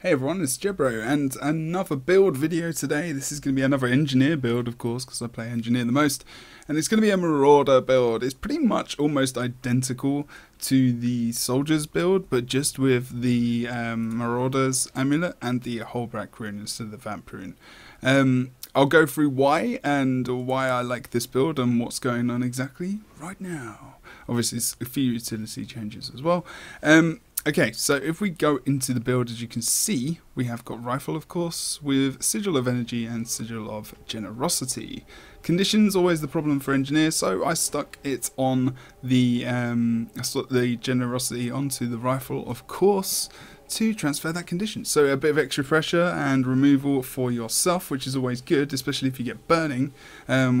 Hey everyone, it's Jebro and another build video today. This is going to be another engineer build, of course, because I play engineer the most. And it's going to be a marauder build. It's pretty much almost identical to the soldiers build, but just with the marauder's amulet and the Holbrack rune instead of the vamp rune. I'll go through why I like this build and what's going on exactly right now. Obviously, it's a few utility changes as well. Okay, so if we go into the build, as you can see, we have got Rifle, of course, with Sigil of Energy and Sigil of Generosity. Conditions, always the problem for Engineer, so I stuck it on the Generosity onto the Rifle, of course, to transfer that condition. So a bit of extra pressure and removal for yourself, which is always good, especially if you get burning,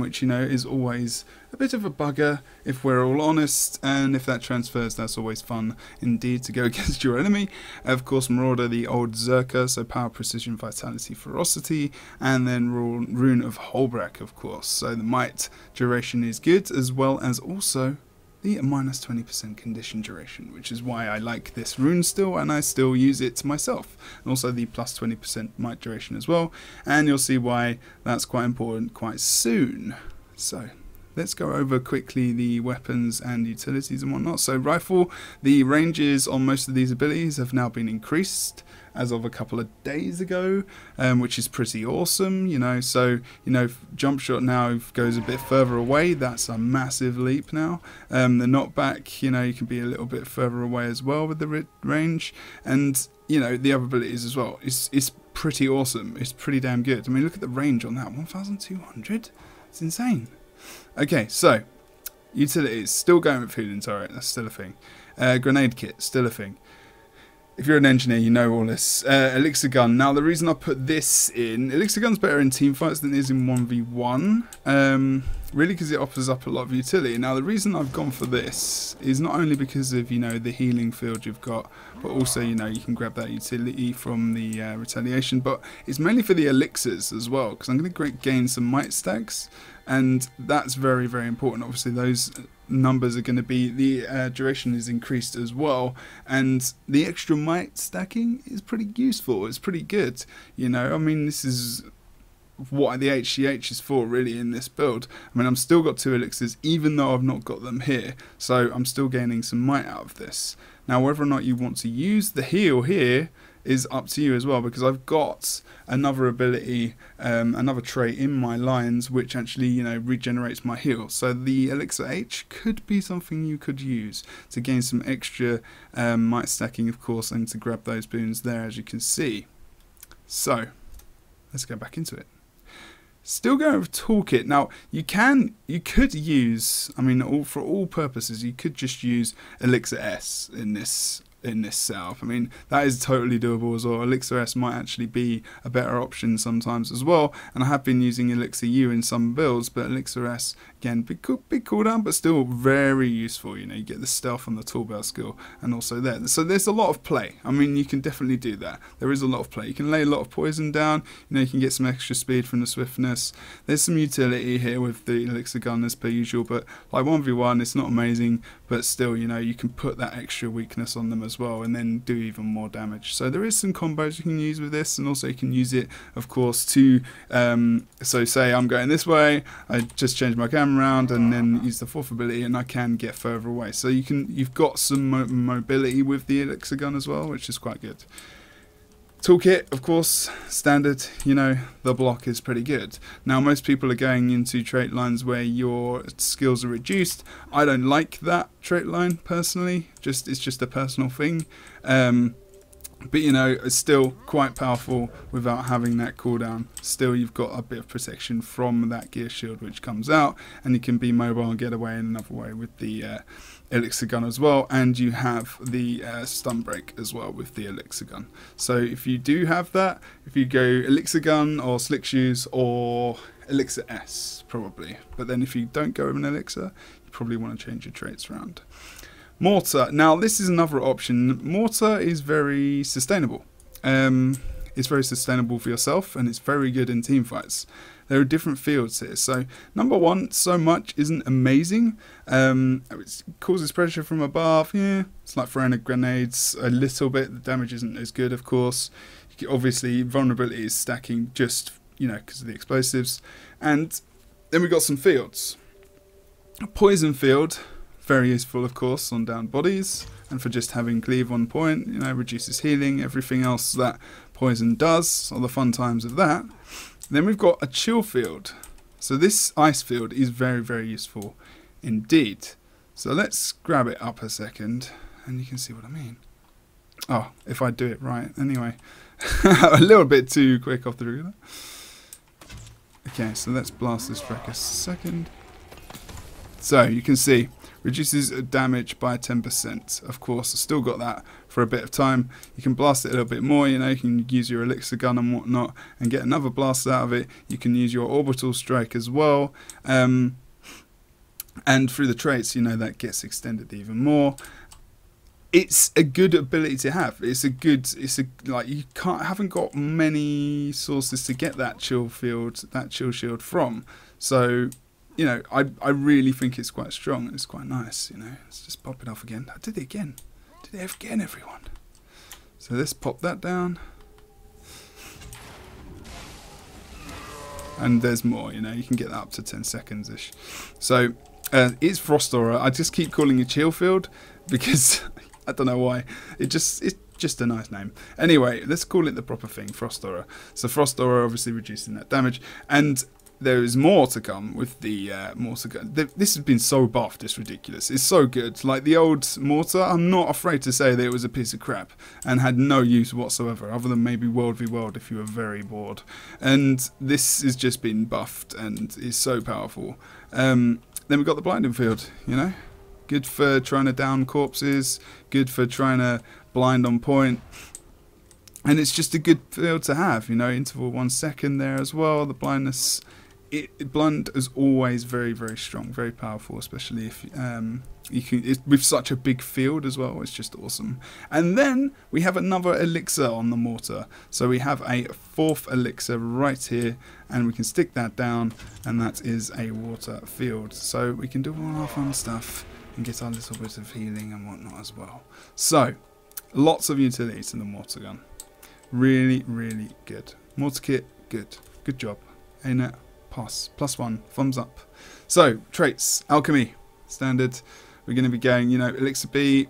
which, you know, is always a bit of a bugger if we're all honest, and if that transfers, that's always fun indeed to go against your enemy. Of course, Marauder, the old Zerker, so power, precision, vitality, ferocity, and then Rune of Holbrack, of course. So the might duration is good, as well as also the minus 20% condition duration, which is why I like this rune still, and I still use it myself. And also the plus 20% might duration as well, and you'll see why that's quite important quite soon. So let's go over quickly the weapons and utilities and whatnot. So Rifle, the ranges on most of these abilities have now been increased as of a couple of days ago, which is pretty awesome, you know. So, you know, jump shot now goes a bit further away. That's a massive leap now. The knockback, you know, you can be a little bit further away as well with the range, and you know, the other abilities as well. It's pretty awesome. It's pretty damn good. I mean, look at the range on that, 1,200. It's insane. Okay, so utilities, still going with Healing Turret, that's still a thing. Grenade Kit, still a thing. If you're an engineer, you know all this. Elixir Gun. Now, the reason I put this in, Elixir Gun's better in teamfights than it is in 1v1. Really, because it offers up a lot of utility. Now, the reason I've gone for this is not only because of, you know, the healing field you've got, but also, you know, you can grab that utility from the retaliation, but it's mainly for the elixirs as well, because I'm going to gain some might stacks, and that's very, very important. Obviously, those numbers are going to be, the duration is increased as well, and the extra might stacking is pretty useful. It's pretty good, you know. I mean, this is what the HCH is for really in this build. I mean, I'm still got 2 elixirs even though I've not got them here, so I'm still gaining some might out of this. Now, whether or not you want to use the heal here is up to you as well, because I've got another ability, another trait in my lines which actually, you know, regenerates my heal. So the Elixir H could be something you could use to gain some extra might stacking, of course, and to grab those boons there, as you can see. So let's go back into it. Still going with toolkit. Now, you could use, I mean, for all purposes, you could just use Elixir S in this setup. I mean, that is totally doable as well. Elixir S might actually be a better option sometimes as well, and I have been using Elixir U in some builds, but Elixir S, again, big cooldown, but still very useful. You know, you get the stealth on the tool belt skill, and also there. So there's a lot of play. I mean, you can definitely do that. There is a lot of play. You can lay a lot of poison down. You know, you can get some extra speed from the swiftness. There's some utility here with the Elixir gun as per usual, but like 1v1, it's not amazing, but still, you know, you can put that extra weakness on them as well, and then do even more damage. So there is some combos you can use with this, and also you can use it, of course, to so say I'm going this way, I just change my camera around and then use the 4th ability, and I can get further away. So you've got some mobility with the elixir gun as well, which is quite good. Toolkit, of course, standard, you know, the block is pretty good. Now, most people are going into trait lines where your skills are reduced. I don't like that trait line, personally. It's just a personal thing. But, you know, it's still quite powerful without having that cooldown. Still, you've got a bit of protection from that gear shield which comes out, and you can be mobile and get away in another way with the elixir gun as well, and you have the stun break as well with the elixir gun. So if you do have that, if you go elixir gun or slick shoes or elixir S probably, but then if you don't go with an elixir, you probably want to change your traits around. Mortar. Now, this is another option. Mortar is very sustainable. it's very sustainable for yourself, and it's very good in team fights. There are different fields here. So number one, so much isn't amazing. It causes pressure from above. Yeah, it's like throwing a grenades a little bit. The damage isn't as good, of course. Obviously, vulnerability is stacking just, you know, because of the explosives. And then we've got some fields. A poison field, very useful, of course, on downed bodies. And for just having cleave on point, you know, reduces healing, everything else that poison does, all the fun times of that. Then we've got a chill field. So this ice field is very, very useful indeed. So let's grab it up a second and you can see what I mean. Oh, if I do it right. Anyway, a little bit too quick off the ruler. Okay, so let's blast this for a second. So you can see, reduces damage by 10%. Of course, I've still got that for a bit of time. You can blast it a little bit more, you know, you can use your elixir gun and whatnot and get another blast out of it. You can use your orbital strike as well. And through the traits, you know, that gets extended even more. It's a good ability to have. Like you haven't got many sources to get that chill field, that chill shield from. So, you know, I really think it's quite strong. It's quite nice, you know. Let's just pop it off again. I did it again. Did it again, everyone. So let's pop that down. And there's more, you know. You can get that up to 10 seconds-ish. So, it's Frost Aura. I just keep calling it Chill Field because I don't know why. It's just a nice name. Anyway, let's call it the proper thing, Frost Aura. So Frost Aura obviously reducing that damage. And there is more to come with the mortar gun. This has been so buffed, it's ridiculous. It's so good. Like the old mortar, I'm not afraid to say that it was a piece of crap and had no use whatsoever, other than maybe World v World if you were very bored. And this has just been buffed and is so powerful. Then we've got the blinding field, you know. Good for trying to down corpses, good for trying to blind on point. And it's just a good field to have, you know, interval 1 second there as well. The blindness, blind is always very, very strong, very powerful, especially if you can, with such a big field as well. It's just awesome. And then we have another elixir on the mortar. So we have a 4th elixir right here, and we can stick that down, and that is a water field. So we can do all our fun stuff and get our little bit of healing and whatnot as well. So lots of utility to the mortar gun. Really, really good. Mortar kit, good. Good job. ANET, pass. +1, thumbs up. So, traits. Alchemy, standard. We're going to be going, you know, Elixir B,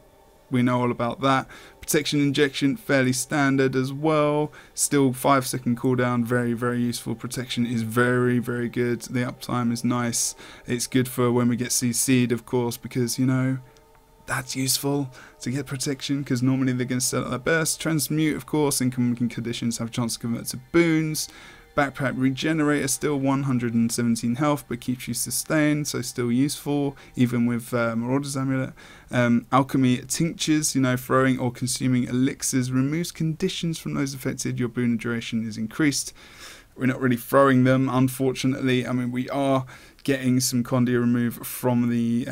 we know all about that. Protection injection, fairly standard as well. Still 5-second cooldown, very, very useful. Protection is very, very good. The uptime is nice. It's good for when we get CC'd, of course, because, you know, that's useful to get protection because normally they're going to set up their burst. Transmute, of course, in conditions have a chance to convert to boons. Backpack regenerator, still 117 health, but keeps you sustained, so still useful, even with Marauder's Amulet. Alchemy tinctures, you know, throwing or consuming elixirs, removes conditions from those affected. Your boon duration is increased. We're not really throwing them, unfortunately. I mean, we are getting some Condia remove from the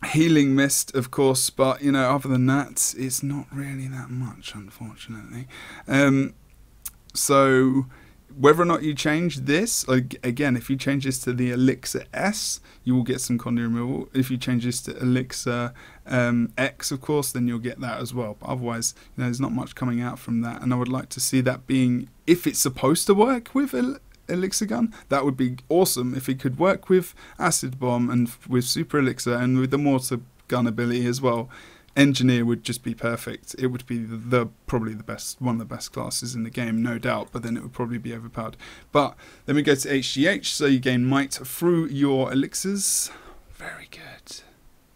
healing mist, of course, but, you know, other than that, it's not really that much, unfortunately. So whether or not you change this, again, if you change this to the Elixir S, you will get some Condia removal. If you change this to Elixir X, of course, then you'll get that as well. But otherwise, you know, there's not much coming out from that. And I would like to see that being, if it's supposed to work with Elixir gun, that would be awesome if it could work with Acid Bomb and with Super Elixir and with the Mortar gun ability as well. Engineer would just be perfect. It would be probably the best, one of the best classes in the game, no doubt, but then it would probably be overpowered. But then we go to HGH, so you gain might through your elixirs. Very good.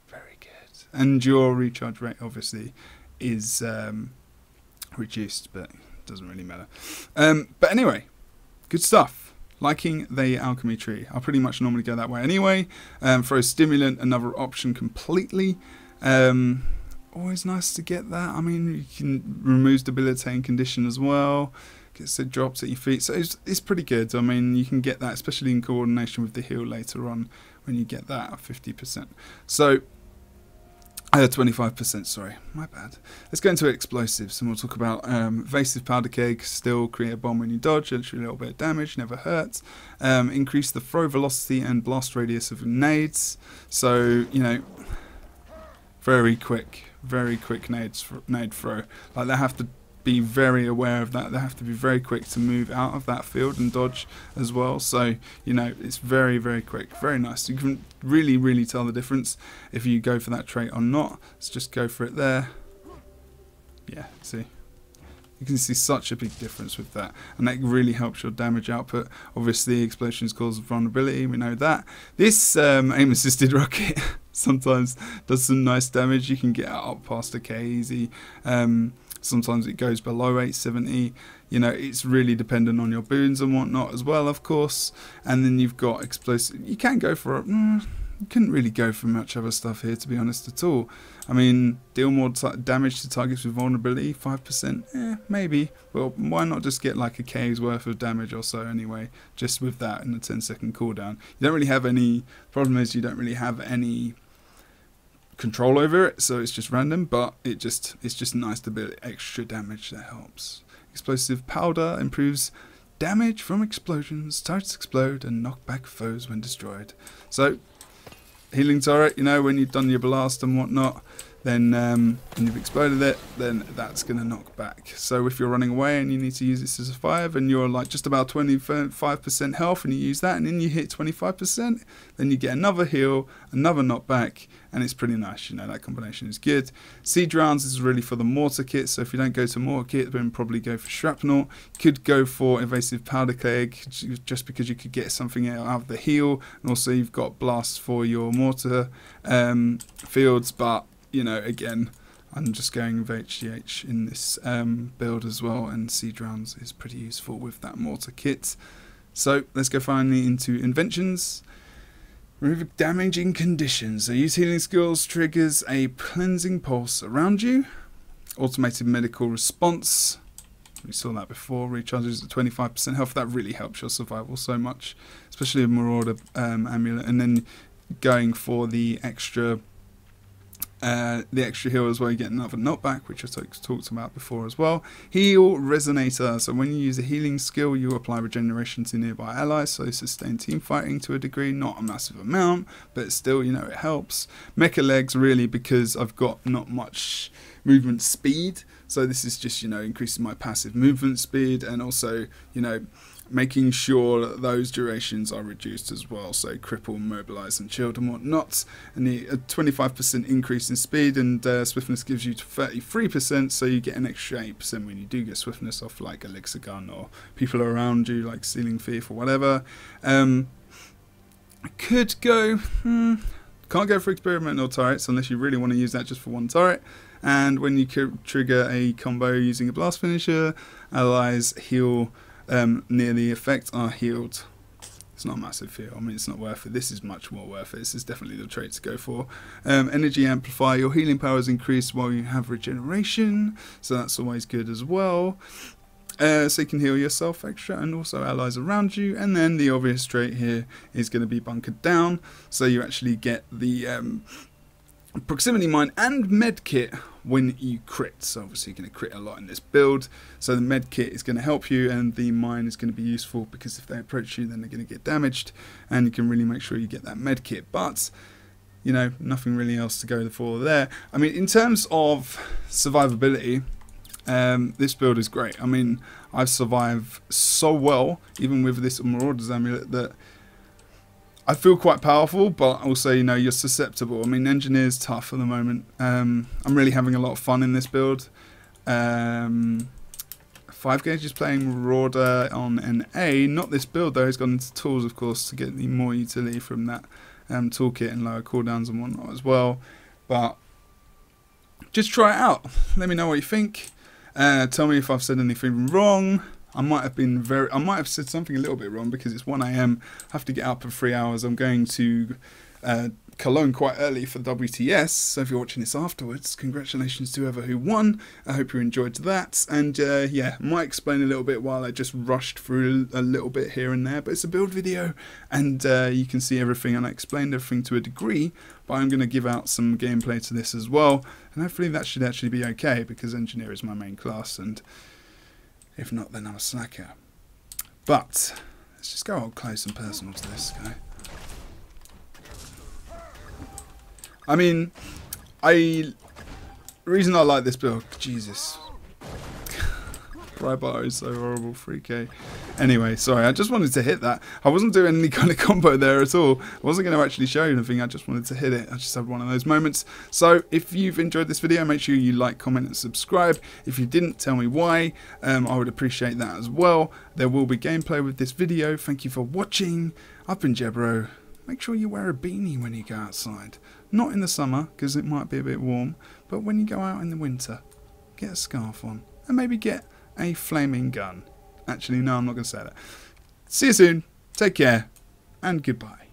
Very good. And your recharge rate obviously is reduced, but it doesn't really matter. But anyway, good stuff. Liking the alchemy tree. I pretty much normally go that way anyway. Throw stimulant, another option completely. Always nice to get that. I mean, you can remove debilitating condition as well. Gets it drops at your feet, so it's pretty good. I mean, you can get that, especially in coordination with the heal later on when you get that at 50%. So 25%, sorry, my bad. Let's go into explosives, and we'll talk about evasive powder keg, still create a bomb when you dodge, actually a little bit of damage, never hurts. Increase the throw velocity and blast radius of nades, so, you know, very quick nade throw. Like, they have to be very aware of that. They have to be very quick to move out of that field and dodge as well. So, you know, it's very, very quick. Very nice. You can really, really tell the difference if you go for that trait or not. Let's just go for it there. Yeah, see? You can see such a big difference with that, and that really helps your damage output. Obviously, explosions cause vulnerability, we know that. This aim-assisted rocket sometimes does some nice damage. You can get up past a K easy. Sometimes it goes below 870. You know, it's really dependent on your boons and whatnot as well, of course. And then you've got explosive. You can go for you couldn't really go for much other stuff here, to be honest, at all. I mean, deal more damage to targets with vulnerability, 5%, maybe. Well, why not just get like a K's worth of damage or so anyway, just with that in a 10-second cooldown. You don't really have any, problem is you don't really have any control over it, so it's just random, but it's just nice to build extra damage that helps. Explosive powder improves damage from explosions, turrets explode and knock back foes when destroyed. So healing turret, you know, when you've done your blast and whatnot, then when you've exploded it, then that's going to knock back. So if you're running away and you need to use this as a 5 and you're like just about 25% health and you use that and then you hit 25%, then you get another heal, another knockback, and it's pretty nice. You know, that combination is good. Siege rounds is really for the mortar kit, so if you don't go to mortar kit, then probably go for shrapnel. Could go for evasive powder keg just because you could get something out of the heal, and also you've got blasts for your mortar fields, but you know, again, I'm just going with HGH in this build as well, and siege rounds is pretty useful with that mortar kit. So let's go finally into inventions. Remove damaging conditions. So use healing skills, triggers a cleansing pulse around you. Automated medical response. We saw that before. Recharges at 25% health. That really helps your survival so much, especially a Marauder amulet. And then going for the extra heal as well, you get another knockback, which I talked about before as well. Heal resonator, so when you use a healing skill you apply regeneration to nearby allies, so sustain team fighting to a degree, not a massive amount, but still, you know, it helps. Mecha legs, really, because I've got not much movement speed, so this is just, you know, increasing my passive movement speed, and also, you know, making sure that those durations are reduced as well, so cripple, mobilize and shield and whatnot. And the 25% increase in speed, and swiftness gives you 33%, so you get an extra 8% when you do get swiftness off like elixir gun or people around you like stealing thief or whatever. I could go, can't go for experimental turrets unless you really want to use that just for one turret. And when you trigger a combo using a blast finisher, allies heal near the effect are healed. It's not a massive heal. I mean, it's not worth it. This is much more worth it. This is definitely the trait to go for. Energy amplifier. Your healing power is increased while you have regeneration, so that's always good as well. So you can heal yourself extra and also allies around you. And then the obvious trait here is going to be bunkered down, so you actually get the proximity mine and med kit when you crit. So obviously you're going to crit a lot in this build, so the med kit is going to help you, and the mine is going to be useful because if they approach you then they're going to get damaged, and you can really make sure you get that med kit. But you know, nothing really else to go for there. I mean, in terms of survivability, this build is great. I mean, I've survived so well even with this Marauder's amulet that I feel quite powerful, but also, you know, you're susceptible. I mean, Engineer's tough at the moment. I'm really having a lot of fun in this build. 5 Gauge is playing Marauder on an A. Not this build, though. He's gone into tools, of course, to get the more utility from that toolkit and lower cooldowns and whatnot as well. But just try it out. Let me know what you think. Tell me if I've said anything wrong. I might have said something a little bit wrong because it's 1 AM. I have to get up for 3 hours. I'm going to Cologne quite early for the WTS, so if you're watching this afterwards, congratulations to whoever who won. I hope you enjoyed that, and yeah, might explain a little bit while I just rushed through a little bit here and there, but it's a build video, and you can see everything, and I explained everything to a degree, but I'm going to give out some gameplay to this as well, and hopefully that should actually be okay, because Engineer is my main class, and if not, then I'm a slacker. But let's just go up close and personal to this guy. I mean, the reason I like this build, Jesus, Rifle is so horrible, 3k. Anyway, sorry, I just wanted to hit that. I wasn't doing any kind of combo there at all. I wasn't going to actually show you anything, I just wanted to hit it. I just had one of those moments. So, if you've enjoyed this video, make sure you like, comment and subscribe. If you didn't, tell me why. I would appreciate that as well. There will be gameplay with this video. Thank you for watching. I've been Jebro. Make sure you wear a beanie when you go outside. Not in the summer, because it might be a bit warm, but when you go out in the winter, get a scarf on, and maybe get a flaming gun. Actually, no, I'm not going to say that. See you soon, take care, and goodbye.